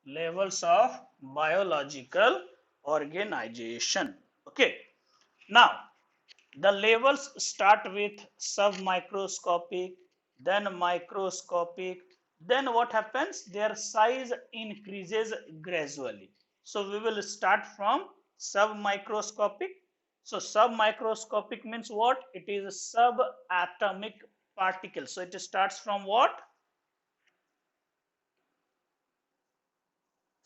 levels of biological organization. Okay, now the levels start with submicroscopic, then microscopic, then what happens? Their size increases gradually. So we will start from submicroscopic. So submicroscopic means what? It is subatomic particle. So it starts from what?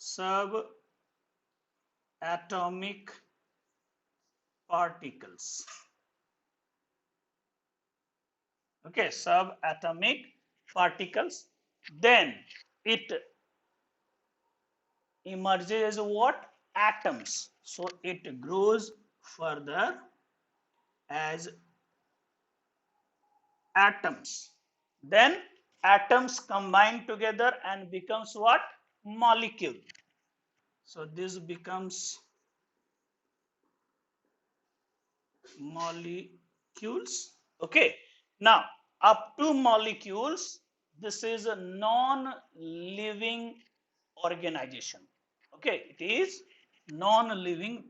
Subatomic particles. Okay, subatomic particles. Then it emerges as what? Atoms. So it grows further as atoms. Then atoms combine together and becomes what? Molecule. So this becomes molecules. Okay. Now up to molecules, this is a non-living organization. Okay, it is non-living.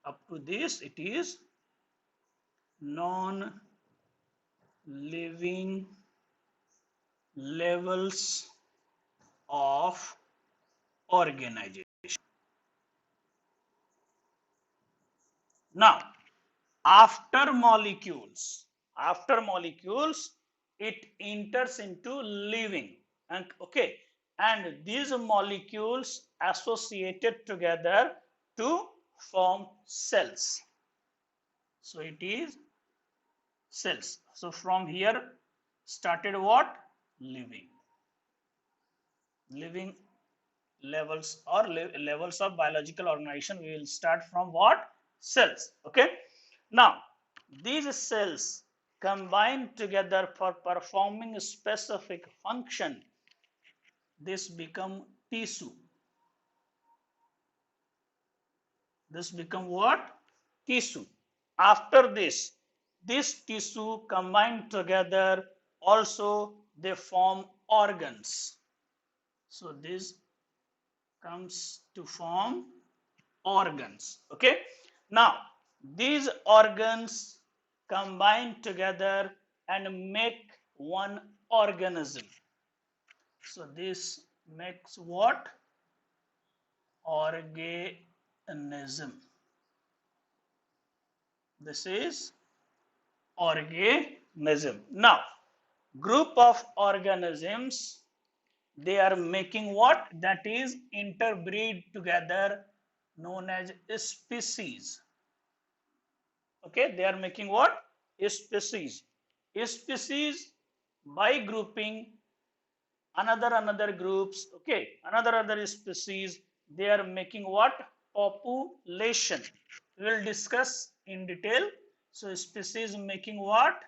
Up to this, it is non-living levels of organization. Now, after molecules, it enters into living. And okay, and these molecules associated together to form cells. So it is cells. So from here started what? Living levels or levels of biological organization. We will start from what? Cells. Okay. Now these cells combine together for performing a specific function. This become tissue. This become what? Tissue. After this tissue combined together, also they form organs. So this comes to form organs. Okay. Now these organs combine together and make one organism. So this makes what? Organism. This is organism. Now group of organisms, they are making what? That is interbreed together, known as species. Okay, they are making what? Species. Species by grouping another groups. Okay, another species, they are making what? Population. We will discuss in detail. So species making what?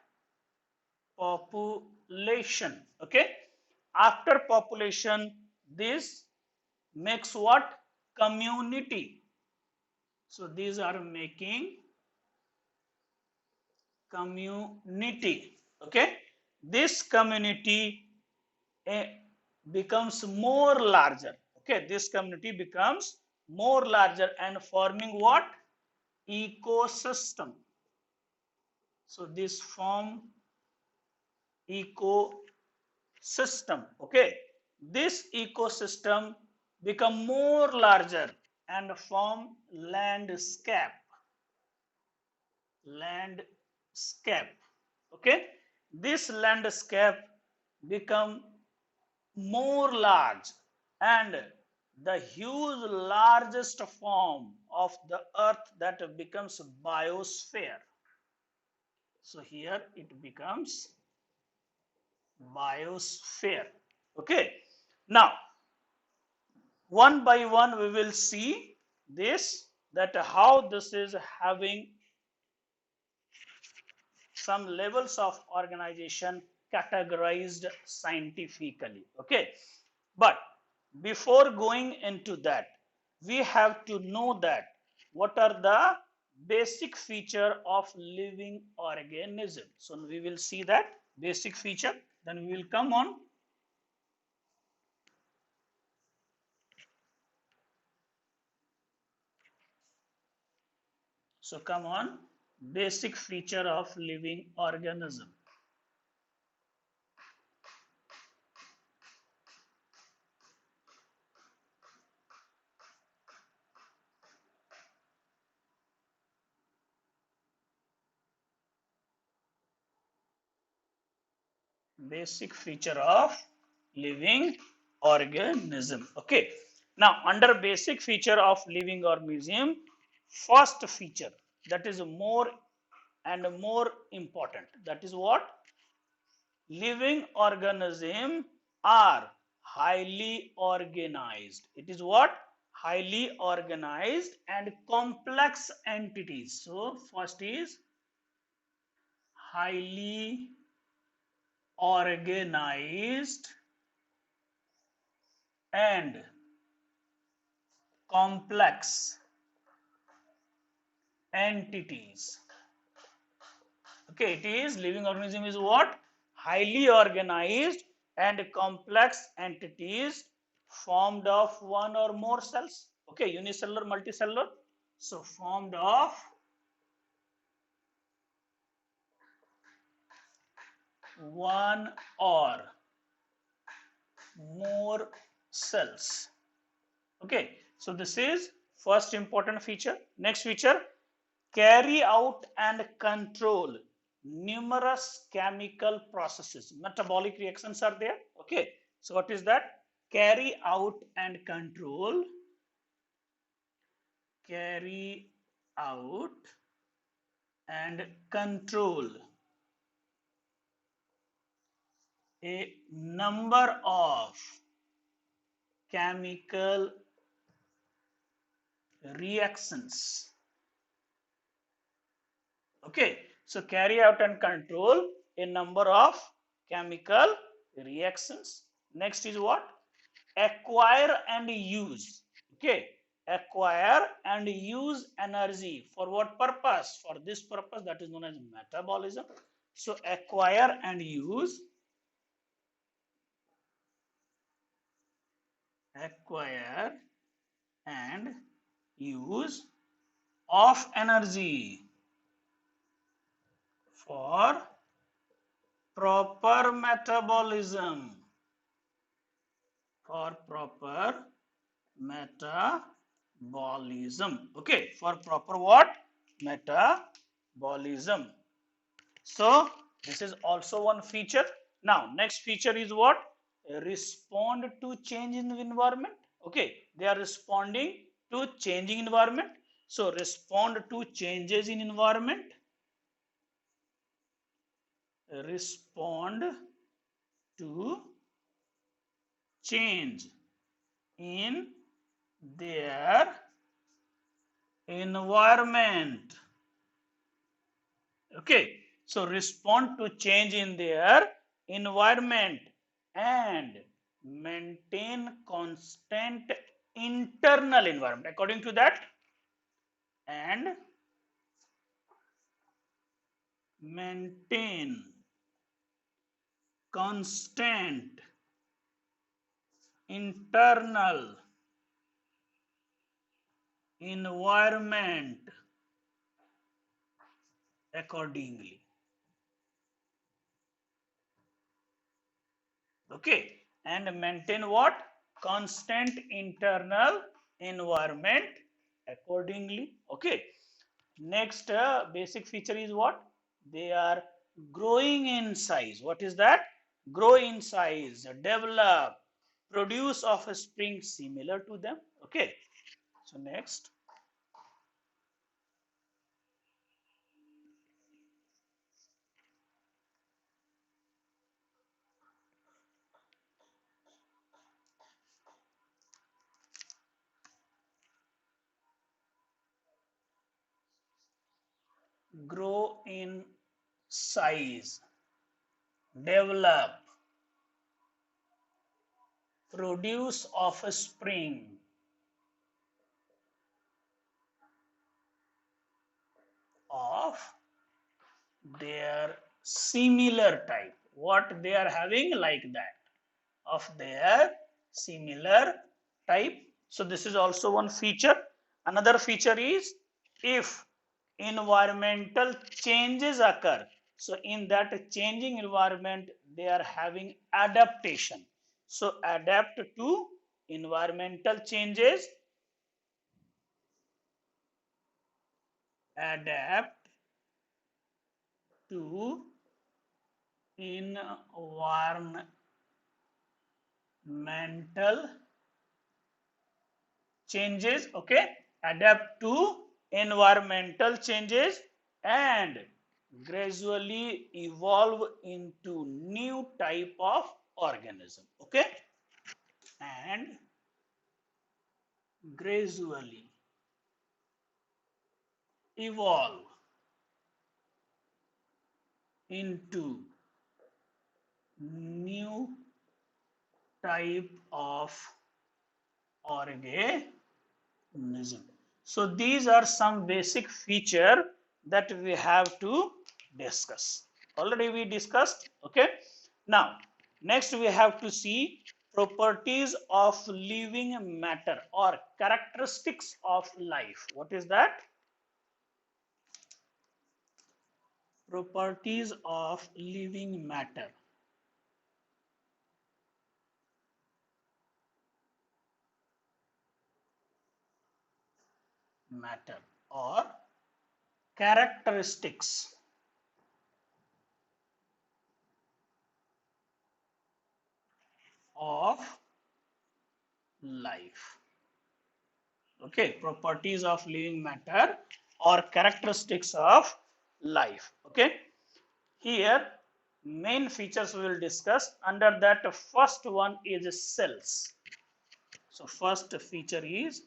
Population. Okay, after population, this makes what? Community. So these are making community. Okay, this community eh, becomes more larger. Okay, this community becomes more larger and forming what? Ecosystem. So this form ecosystem. Okay, this ecosystem become more larger and form landscape. Landscape. Okay, this landscape become more large, and the huge largest form of the earth that becomes biosphere. So here it becomes biosphere. Okay, now one by one we will see this, that how this is having some levels of organization categorized scientifically. Okay, but before going into that, we have to know that what are the basic feature of living organism. So we will see that basic feature, then we will come on So come on, basic feature of living organism. Basic feature of living organism. Okay. Now, under basic feature of living organism, first feature that is more and more important. That is what? Living organism are highly organized. It is what? Highly organized and complex entities. So, first is highly organized and complex entities. Okay, it is living organism is what? Highly organized and complex entities formed of one or more cells. Okay, unicellular, multicellular. So formed of one or more cells. Okay, so this is first important feature. Next feature, carry out and control numerous chemical processes. Metabolic reactions are there. Okay, so what is that? Carry out and control. Carry out and control a number of chemical reactions. Okay, so carry out and control a number of chemical reactions. Next is what? Acquire and use. Okay, acquire and use energy. For what purpose? For this purpose, that is known as metabolism. So acquire and use. Acquire and use of energy for proper metabolism. For proper metabolism. Okay, for proper what? Metabolism. So this is also one feature. Now next feature is what? Respond to change in the environment. Okay, they are responding to changing environment. So respond to changes in environment. Respond to change in their environment. Okay, so respond to change in their environment and maintain constant internal environment. According to that, and maintain constant internal environment accordingly. Okay, and maintain what? Constant internal environment accordingly. Okay, next basic feature is what? They are growing in size. What is that? Grow in size, develop, produce offspring similar to them. Okay, so next, grow in size, develop, produce offspring of their similar type. What they are having like that of their similar type. So this is also one feature. Another feature is if environmental changes occur. So in that changing environment, they are having adaptation. So adapt to environmental changes, adapt to environmental changes, okay, adapt to environmental changes and gradually evolve into new type of organism, okay, and gradually evolve into new type of organism. So these are some basic feature that we have to discuss. Already we discussed, okay. Now, next we have to see properties of living matter or characteristics of life. What is that? Properties of living matter. Matter or characteristics of life. Okay, properties of living matter or characteristics of life. Okay, here main features we will discuss. Under that, first one is cells. So first feature is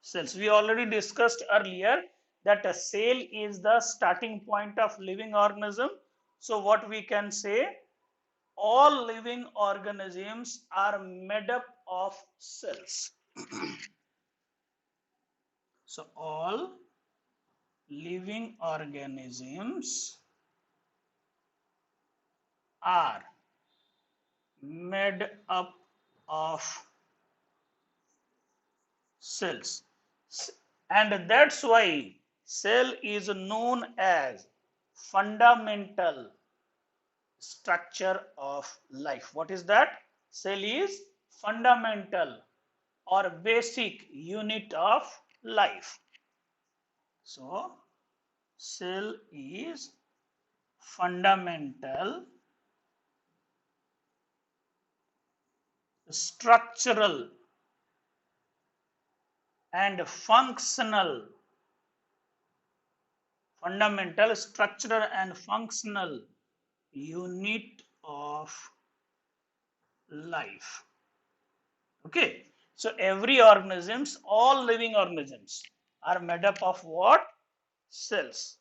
cells. We already discussed earlier that a cell is the starting point of living organism. So what we can say, all living organisms are made up of cells. So all living organisms are made up of cells, and that's why cell is known as fundamental structure of life. What is that? Cell is fundamental or basic unit of life. So cell is fundamental structural and functional, fundamental structural and functional unit of life. Okay, so every organisms, all living organisms are made up of what? Cells.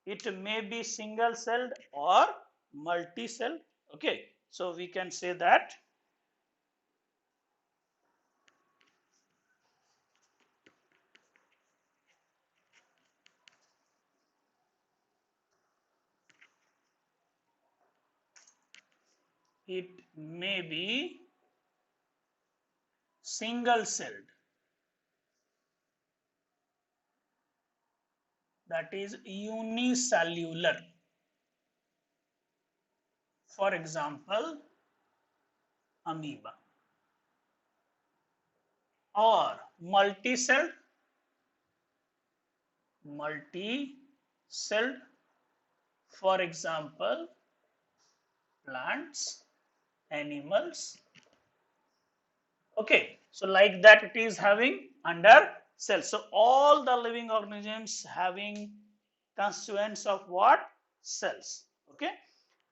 It may be single celled or multi-celled. Okay, so we can say that it may be single celled, that is unicellular. For example, amoeba, or multi-celled, multi-celled, for example, plants, animals. Okay, so like that it is having under cells. So all the living organisms having constituents of what? Cells. Okay,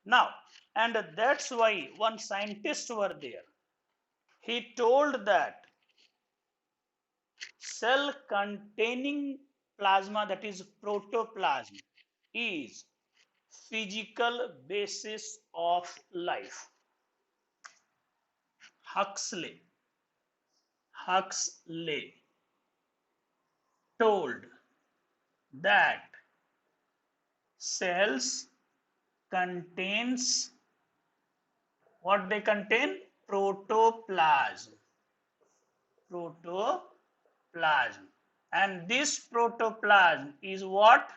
now, and that's why one scientist were there. He told that cell containing plasma, that is protoplasm, is physical basis of life. Huxley told that cells contains what they contain? Protoplasm. And this protoplasm is what?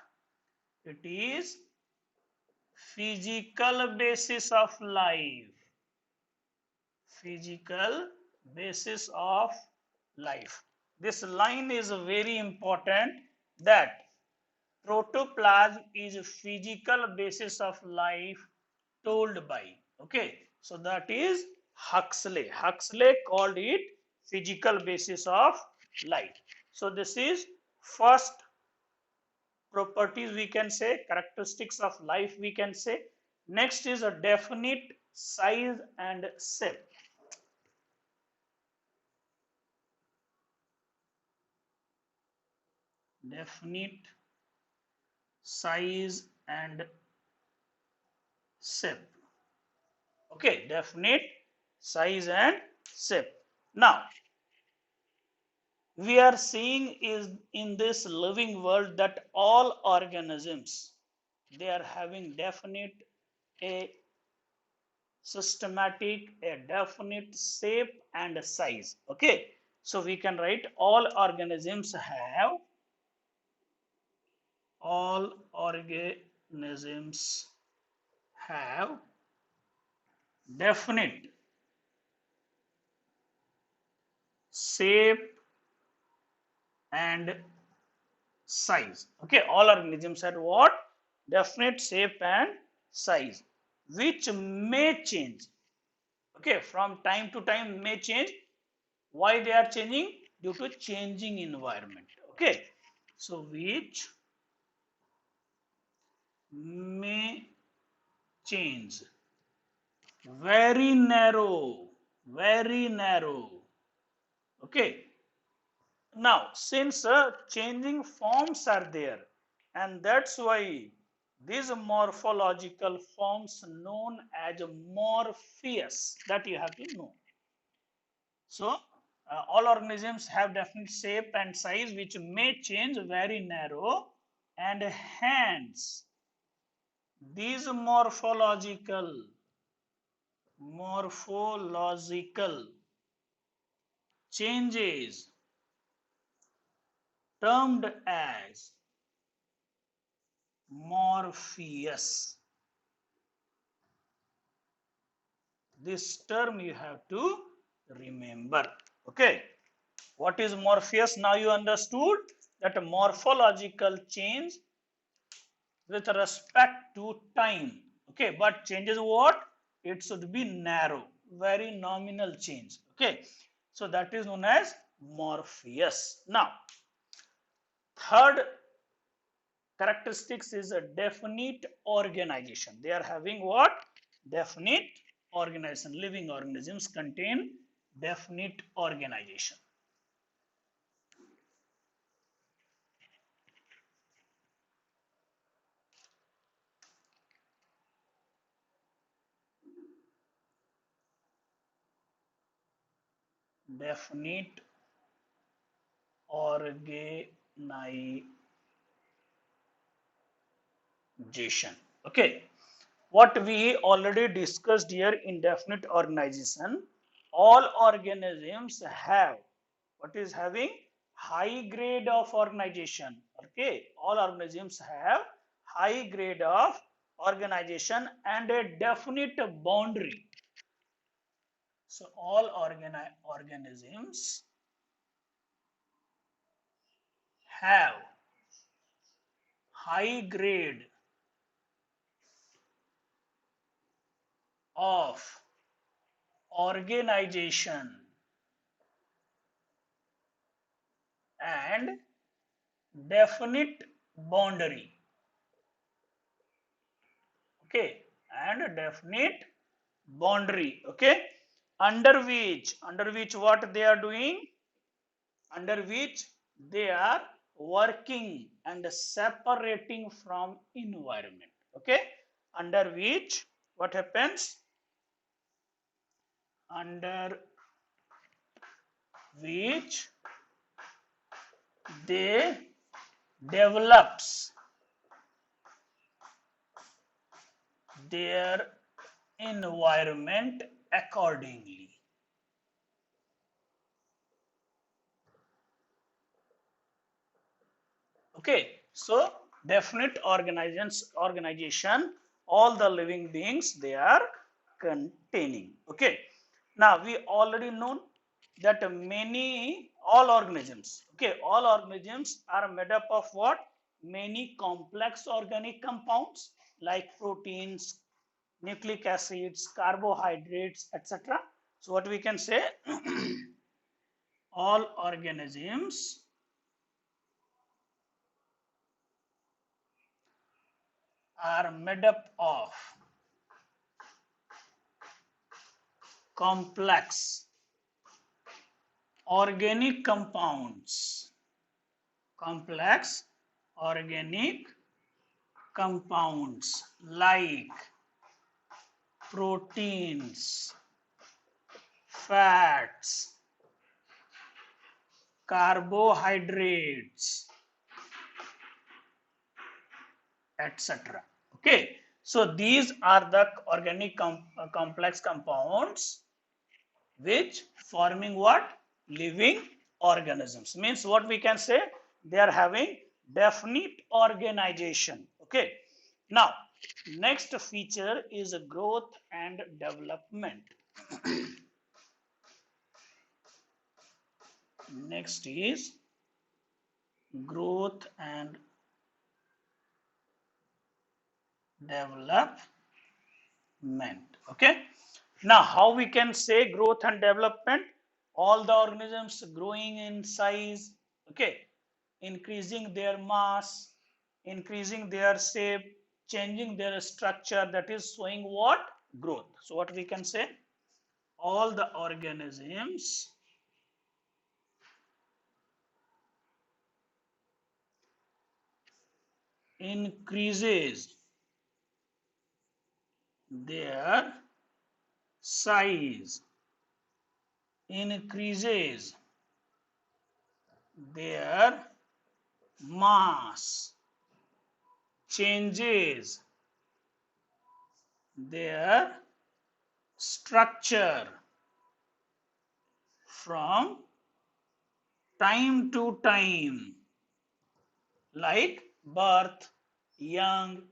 It is physical basis of life. Physical basis of life. This line is very important, that protoplasm is a physical basis of life told by. Okay, so that is Huxley. Huxley called it physical basis of life. So this is first properties, we can say characteristics of life, we can say. Next is a definite size and shape. Definite size and shape. Okay, definite size and shape. Now we are seeing is in this living world that all organisms, they are having definite, a systematic, a definite shape and size. Okay, so we can write all organisms have definite shape and size. Okay, all organisms have what? Definite shape and size, which may change. Okay, from time to time may change. Why they are changing? Due to changing environment. Okay, so which may change. Very narrow, very narrow. Okay, now since changing forms are there, and that's why these morphological forms known as Morpheus, that you have to know. So all organisms have definite shape and size which may change, very narrow, and hence these morphological changes termed as Morpheus. This term you have to remember. Okay, what is Morpheus? Now you understood that a morphological change with respect to time. Okay, but changes what? It should be narrow, very nominal change. Okay, so that is known as Morpheus. Now third characteristics is a definite organization. They are having what? Definite organization. Living organisms contain definite organization. Definite organization. Okay, what we already discussed here in definite organization, all organisms have, what is having? High grade of organization. Okay, all organisms have high grade of organization and a definite boundary. So all organisms have high grade of organization and definite boundary. Okay, and a definite boundary. Okay, under which what they are doing? Under which they are working and separating from environment. Okay, under which what happens? Under which they develops their environment accordingly. Okay, so definite organization, all the living beings they are containing. Okay, now we already know that all organisms, okay, all organisms are made up of what? Many complex organic compounds like proteins, nucleic acids, carbohydrates, etc. So what we can say, all organisms are made up of complex organic compounds, complex organic compounds like proteins, fats, carbohydrates, etc. Okay, so these are the organic complex compounds which forming what? Living organisms. Means what we can say, they are having definite organization. Okay, now next feature is growth and development. Next is growth and development. Okay, now how we can say growth and development? All the organisms growing in size, okay, increasing their mass, increasing their shape, changing their structure, that is showing what? Growth. So what we can say, all the organisms increases their size, increases their mass, changes their structure from time to time, like birth, young,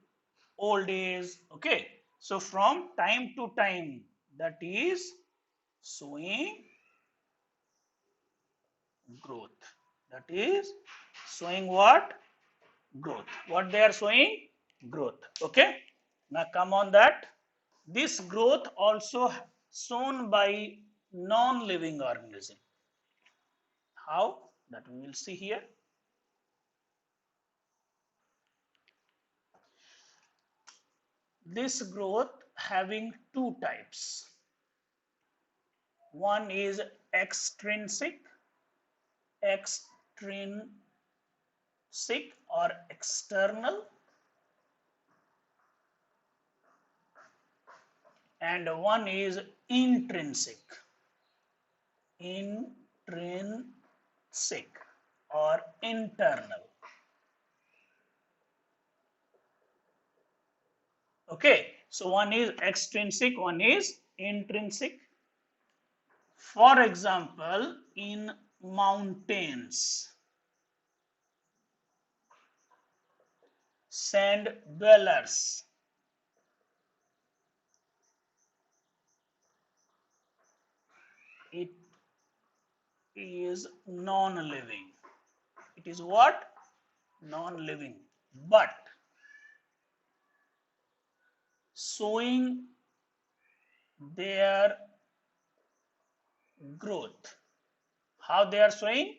old age. Okay, so from time to time, that is showing growth. That is showing what? Growth. What they are showing? Growth. Okay, now come on that. This growth also shown by non-living organism. How? That we will see here. This growth having two types. One is extrinsic, extrinsic or external, and one is intrinsic, intrinsic or internal. Okay, so one is extrinsic, one is intrinsic. For example, in mountains, sand dwellers, it is non-living. It is what? Non-living, but showing their growth. How they are showing?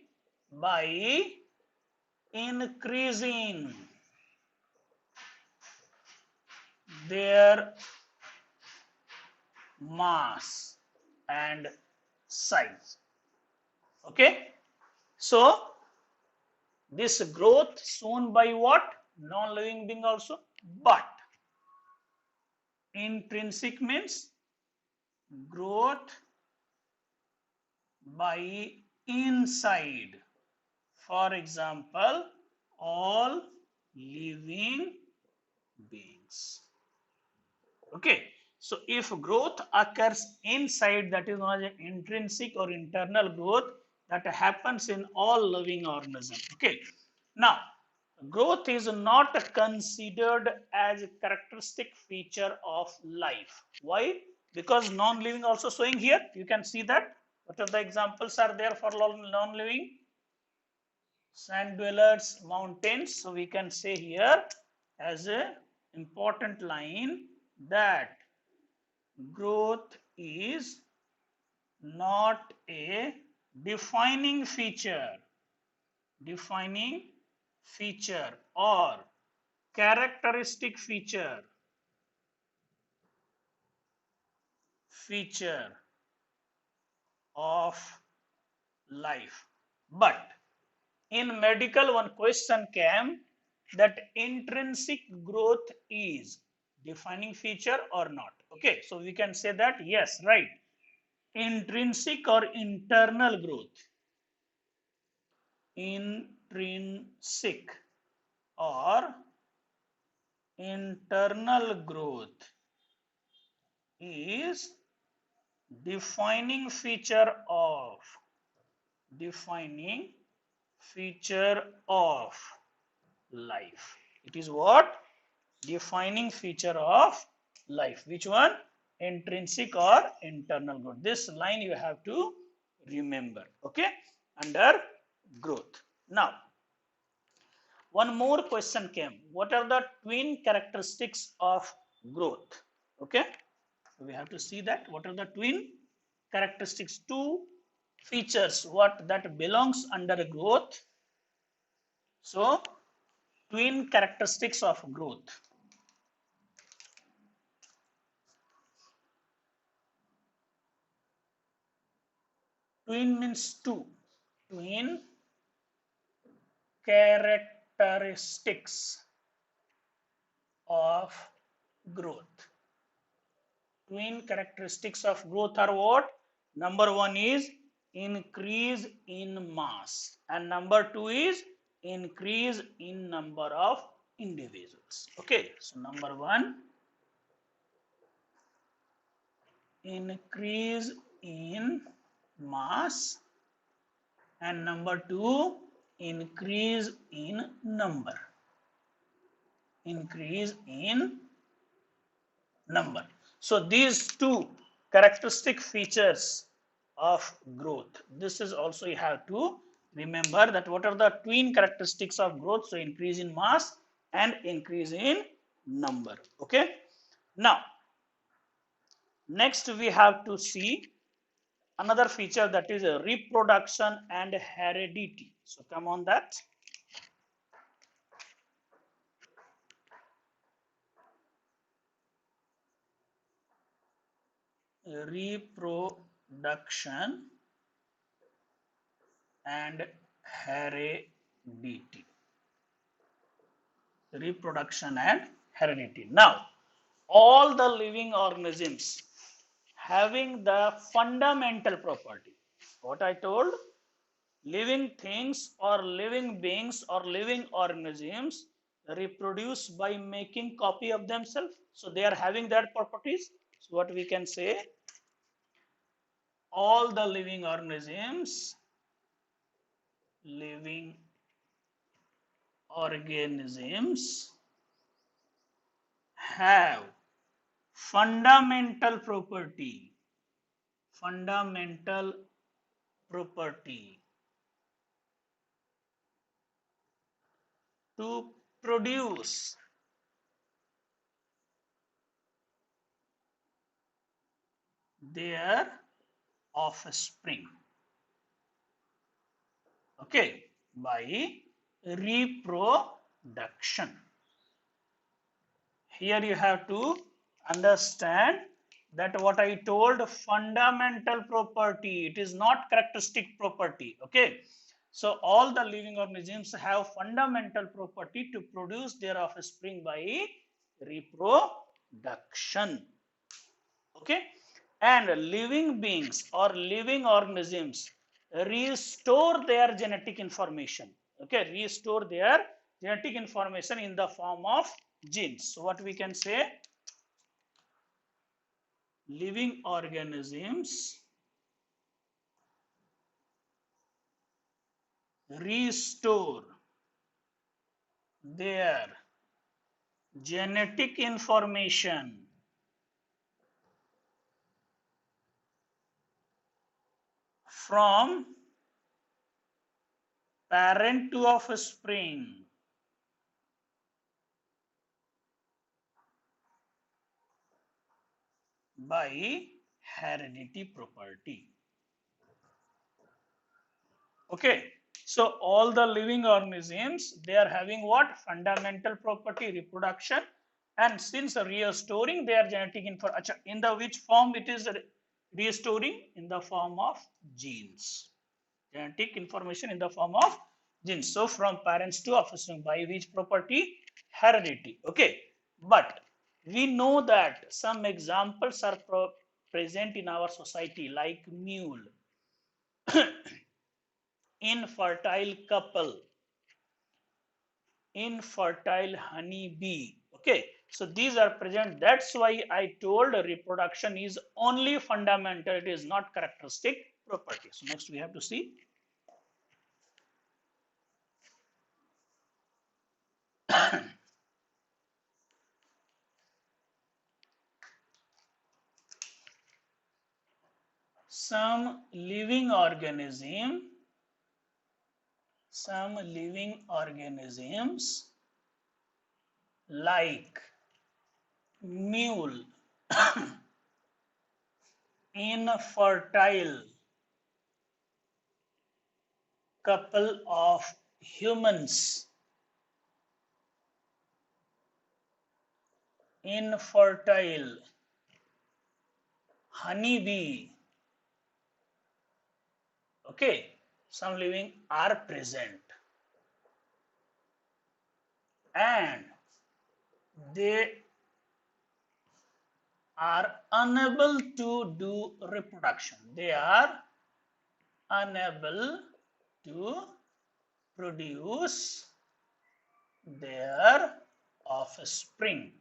By increasing their mass and size. Okay, so this growth shown by what? Non-living being also, but intrinsic means growth by inside. For example, all living beings. Okay, so if growth occurs inside, that is known as intrinsic or internal growth, that happens in all living organisms. Okay, now growth is not considered as a characteristic feature of life. Why? Because non-living also showing here. You can see that. What are the examples are there for non-living? Sand dwellers, mountains. So we can say here as a important line that growth is not a defining feature, defining feature or characteristic feature of life. But in medical, one question came that intrinsic growth is defining feature or not. Okay, so we can say that yes, right. Intrinsic or internal growth, intrinsic or internal growth is defining feature of defining feature of life. It is what? Defining feature of life. Which one? Intrinsic or internal growth. This line you have to remember. Okay, under growth. Now one more question came. What are the twin characteristics of growth? Okay, so we have to see that. What are the twin characteristics? Two features what that belongs under growth. So twin characteristics of growth. Twin means two. Twin characteristics of growth. Twin characteristics of growth are what? Number one is increase in mass, and number two is increase in number of individuals. Okay, so number one, increase in mass, and number two, increase in number. Increase in number. So these two characteristic features of growth. This is also you have to remember that what are the twin characteristics of growth. So increase in mass and increase in number. Okay. Now next we have to see another feature, that is reproduction and heredity. So come on that. Reproduction and heredity. Reproduction and heredity. Now, all the living organisms having the fundamental property. What I told, living things or living beings or living organisms reproduce by making copy of themselves. So they are having that properties. So what we can say, all the living organisms have fundamental property to produce their offspring. Okay, by reproduction. Here you have to understand that what I told, fundamental property, it is not characteristic property. Okay, so all the living organisms have fundamental property to produce their offspring by reproduction. Okay, and living beings or living organisms restore their genetic information. Okay, restore their genetic information in the form of genes. So what we can say, living organisms restore their genetic information from parent to offspring by heredity property. Okay, so all the living organisms, they are having what? Fundamental property, reproduction, and since restoring their genetic information, in the which form it is restoring? In the form of genes. Genetic information in the form of genes. So from parents to offspring by which property? Heredity. Okay, but we know that some examples are present in our society like mule, infertile couple, infertile honey bee. Okay, so these are present. That's why I told reproduction is only fundamental, it is not characteristic property. So next we have to see some living organisms like mule, infertile couple of humans, infertile honeybee. Okay, some living are present and they are unable to do reproduction. They are unable to produce their offspring.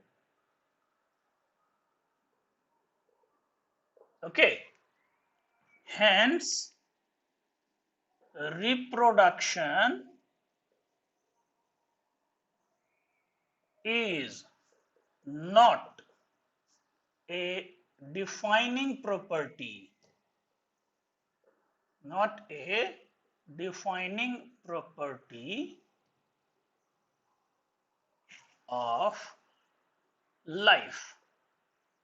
Okay, hence reproduction is not a defining property, not a defining property of life.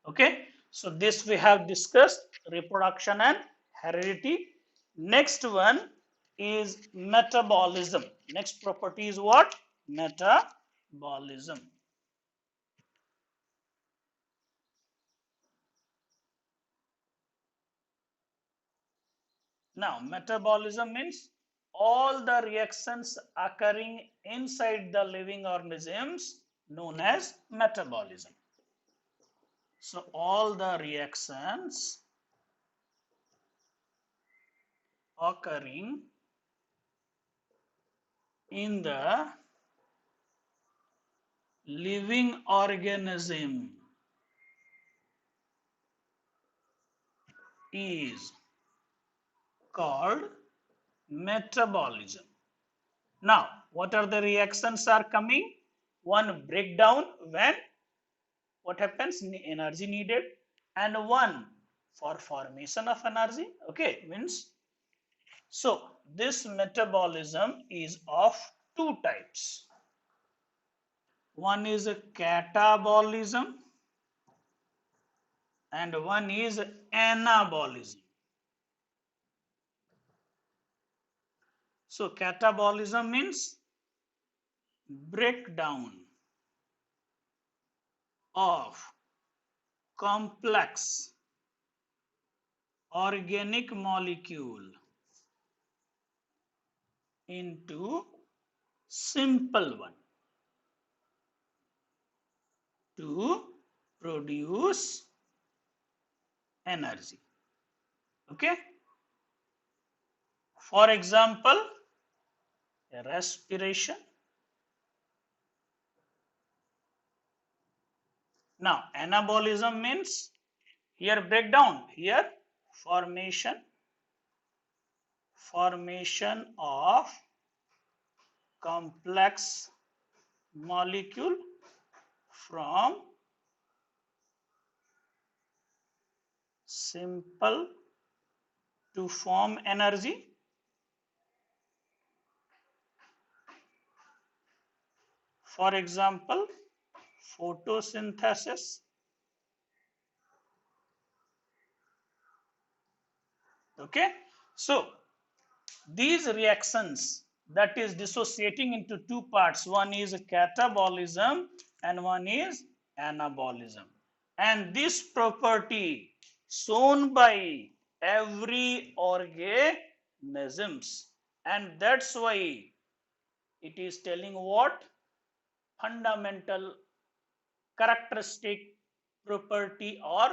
Okay, so this we have discussed, reproduction and heredity. Next one is metabolism. Next property is what? Metabolism. Now, metabolism means all the reactions occurring inside the living organisms known as metabolism. So, all the reactions occurring in the living organism is called metabolism. Now, what are the reactions are coming? One, breakdown, when what happens? Energy needed, and one for formation of energy. Okay, means so this metabolism is of two types. One is a catabolism and one is anabolism. So catabolism means breakdown of complex organic molecule into simple one to produce energy. Okay, for example, respiration. Now anabolism means here breakdown, here formation of complex molecule from simple to form energy. For example, photosynthesis. Okay, so these reactions, that is dissociating into two parts, one is catabolism and one is anabolism, and this property shown by every organisms, and that's why it is telling what fundamental characteristic property or